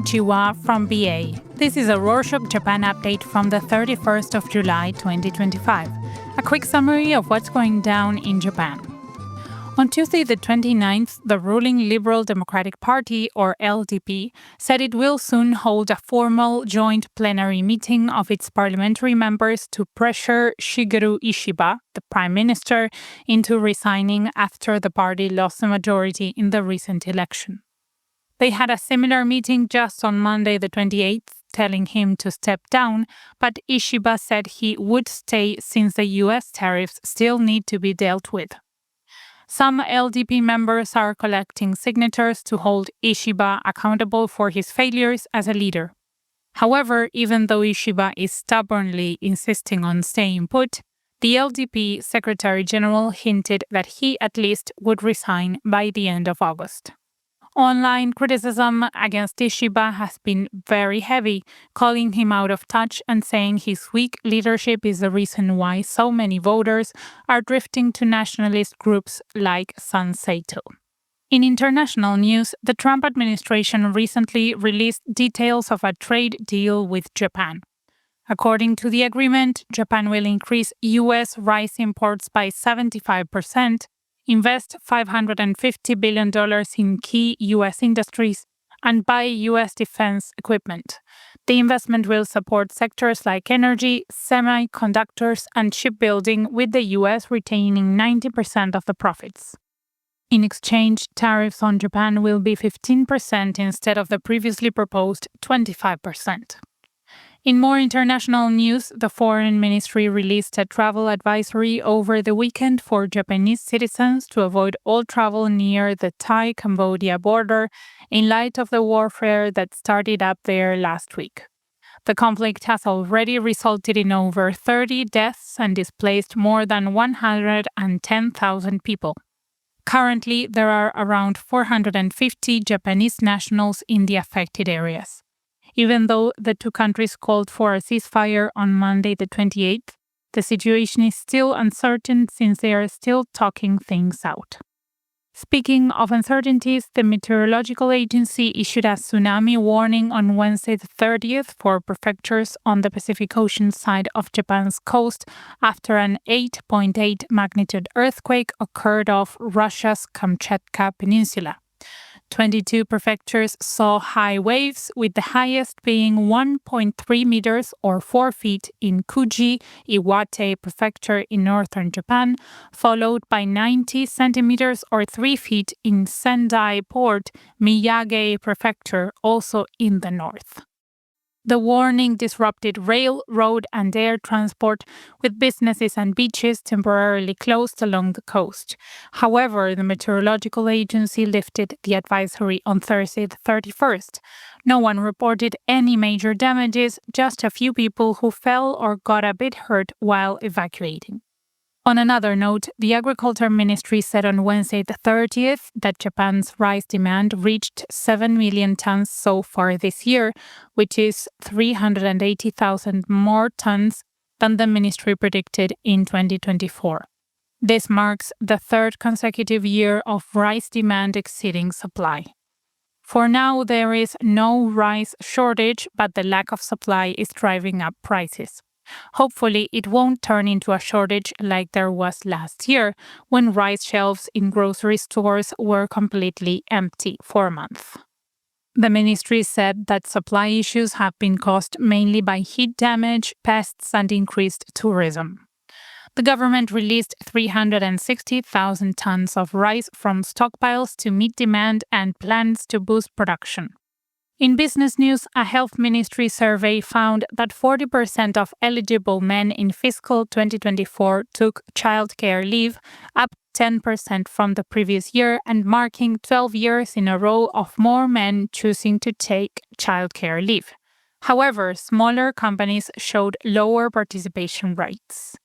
Konnichiwa from BA. This is a Rorschach Japan update from the 31st of July 2025. A quick summary of what's going down in Japan. On Tuesday the 29th, the ruling Liberal Democratic Party, or LDP, said it will soon hold a formal joint plenary meeting of its parliamentary members to pressure Shigeru Ishiba, the prime minister, into resigning after the party lost the majority in the recent election. They had a similar meeting just on Monday the 28th, telling him to step down, but Ishiba said he would stay since the US tariffs still need to be dealt with. Some LDP members are collecting signatures to hold Ishiba accountable for his failures as a leader. However, even though Ishiba is stubbornly insisting on staying put, the LDP Secretary General hinted that he at least would resign by the end of August. Online criticism against Ishiba has been very heavy, calling him out of touch and saying his weak leadership is the reason why so many voters are drifting to nationalist groups like Sanseito. In international news, the Trump administration recently released details of a trade deal with Japan. According to the agreement, Japan will increase U.S. rice imports by 75%, invest $550 billion in key U.S. industries, and buy U.S. defense equipment. The investment will support sectors like energy, semiconductors, and shipbuilding, with the U.S. retaining 90% of the profits. In exchange, tariffs on Japan will be 15% instead of the previously proposed 25%. In more international news, the Foreign Ministry released a travel advisory over the weekend for Japanese citizens to avoid all travel near the Thai-Cambodia border in light of the warfare that started up there last week. The conflict has already resulted in over 30 deaths and displaced more than 110,000 people. Currently, there are around 450 Japanese nationals in the affected areas. Even though the two countries called for a ceasefire on Monday the 28th, the situation is still uncertain since they are still talking things out. Speaking of uncertainties, the Meteorological Agency issued a tsunami warning on Wednesday the 30th for prefectures on the Pacific Ocean side of Japan's coast after an 8.8 magnitude earthquake occurred off Russia's Kamchatka Peninsula. 22 prefectures saw high waves, with the highest being 1.3 meters or 4 feet in Kuji, Iwate Prefecture in northern Japan, followed by 90 centimeters or 3 feet in Sendai Port, Miyagi Prefecture, also in the north. The warning disrupted rail, road, and air transport, with businesses and beaches temporarily closed along the coast. However, the Meteorological Agency lifted the advisory on Thursday the 31st. No one reported any major damages, just a few people who fell or got a bit hurt while evacuating. On another note, the Agriculture Ministry said on Wednesday the 30th that Japan's rice demand reached 7 million tons so far this year, which is 380,000 more tons than the ministry predicted in 2024. This marks the third consecutive year of rice demand exceeding supply. For now, there is no rice shortage, but the lack of supply is driving up prices. Hopefully, it won't turn into a shortage like there was last year, when rice shelves in grocery stores were completely empty for a month. The ministry said that supply issues have been caused mainly by heat damage, pests, and increased tourism. The government released 360,000 tons of rice from stockpiles to meet demand and plans to boost production. In business news, a health ministry survey found that 40% of eligible men in fiscal 2024 took childcare leave, up 10% from the previous year and marking 12 years in a row of more men choosing to take childcare leave. However, smaller companies showed lower participation rates.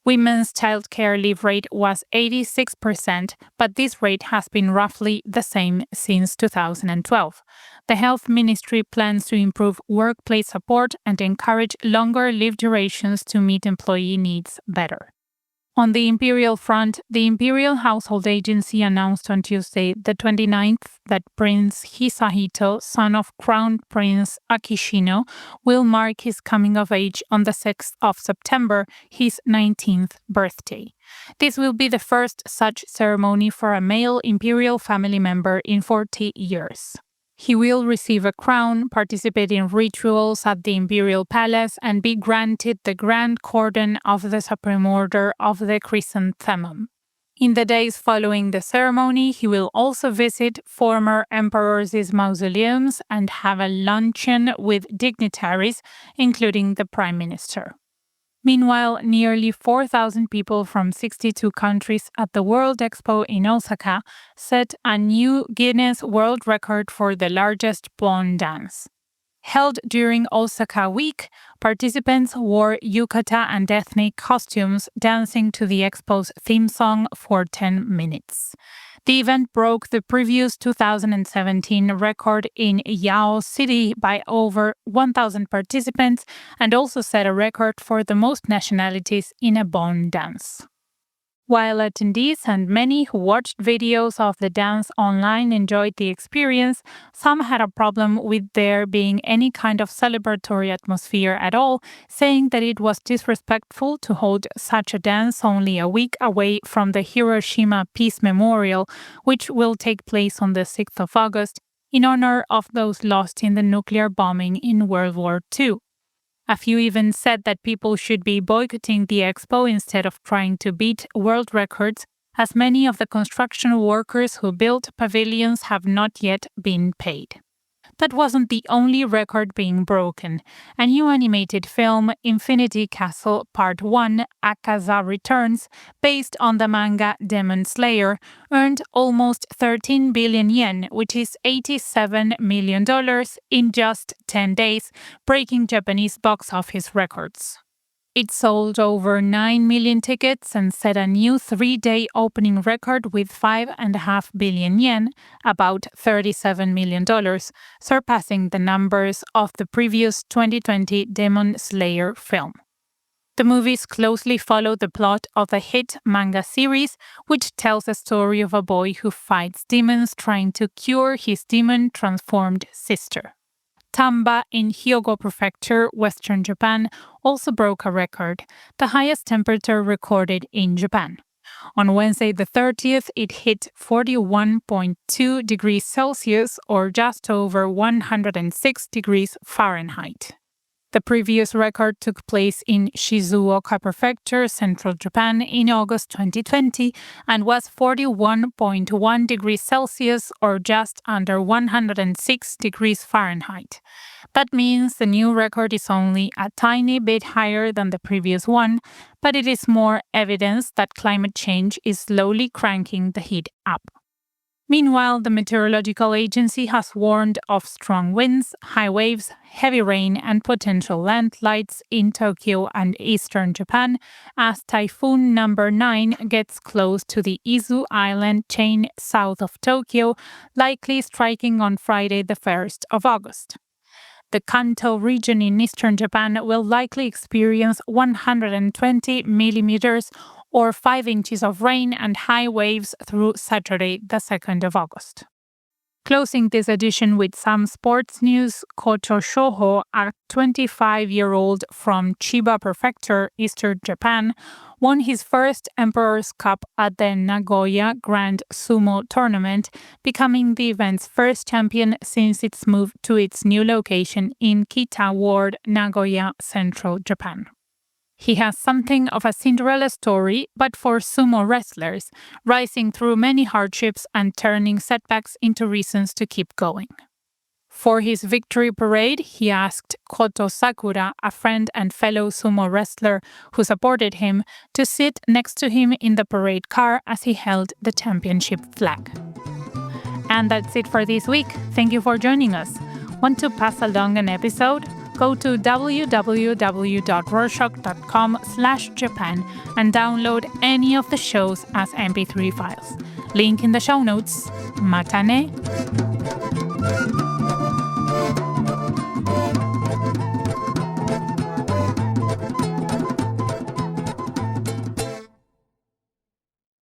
Women's childcare leave rate was 86%, but this rate has been roughly the same since 2012. The Health Ministry plans to improve workplace support and encourage longer leave durations to meet employee needs better. On the imperial front, the Imperial Household Agency announced on Tuesday, the 29th, that Prince Hisahito, son of Crown Prince Akishino, will mark his coming of age on the 6th of September, his 19th birthday. This will be the first such ceremony for a male imperial family member in 40 years. He will receive a crown, participate in rituals at the Imperial Palace, and be granted the Grand Cordon of the Supreme Order of the Chrysanthemum. In the days following the ceremony, he will also visit former emperors' mausoleums and have a luncheon with dignitaries, including the Prime Minister. Meanwhile, nearly 4,000 people from 62 countries at the World Expo in Osaka set a new Guinness World Record for the largest bon dance. Held during Osaka Week, participants wore yukata and ethnic costumes, dancing to the Expo's theme song for 10 minutes. The event broke the previous 2017 record in Yao City by over 1,000 participants and also set a record for the most nationalities in a bon dance. While attendees and many who watched videos of the dance online enjoyed the experience, some had a problem with there being any kind of celebratory atmosphere at all, saying that it was disrespectful to hold such a dance only a week away from the Hiroshima Peace Memorial, which will take place on the 6th of August, in honor of those lost in the nuclear bombing in World War II. A few even said that people should be boycotting the expo instead of trying to beat world records, as many of the construction workers who built pavilions have not yet been paid. That wasn't the only record being broken. A new animated film, Infinity Castle Part 1, Akaza Returns, based on the manga Demon Slayer, earned almost 13 billion yen, which is $87 million, in just 10 days, breaking Japanese box office records. It sold over 9 million tickets and set a new 3-day opening record with 5.5 billion yen, about $37 million, surpassing the numbers of the previous 2020 Demon Slayer film. The movies closely follow the plot of the hit manga series, which tells a story of a boy who fights demons trying to cure his demon-transformed sister. Tamba in Hyogo Prefecture, Western Japan, also broke a record, the highest temperature recorded in Japan. On Wednesday the 30th, it hit 41.2 degrees Celsius, or just over 106 degrees Fahrenheit. The previous record took place in Shizuoka Prefecture, Central Japan, in August 2020 and was 41.1 degrees Celsius, or just under 106 degrees Fahrenheit. That means the new record is only a tiny bit higher than the previous one, but it is more evidence that climate change is slowly cranking the heat up. Meanwhile, the Meteorological Agency has warned of strong winds, high waves, heavy rain, and potential landslides in Tokyo and eastern Japan as Typhoon number 9 gets close to the Izu Island chain south of Tokyo, likely striking on Friday the 1st of August. The Kanto region in eastern Japan will likely experience 120 millimeters or 5 inches of rain and high waves through Saturday, the 2nd of August. Closing this edition with some sports news, Kocho Shoho, a 25-year-old from Chiba Prefecture, eastern Japan, won his first Emperor's Cup at the Nagoya Grand Sumo Tournament, becoming the event's first champion since its move to its new location in Kita Ward, Nagoya, central Japan. He has something of a Cinderella story, but for sumo wrestlers, rising through many hardships and turning setbacks into reasons to keep going. For his victory parade, he asked Koto Sakura, a friend and fellow sumo wrestler who supported him, to sit next to him in the parade car as he held the championship flag. And that's it for this week. Thank you for joining us. Want to pass along an episode? Go to www.rorschach.com/Japan and download any of the shows as MP3 files. Link in the show notes. Mata ne!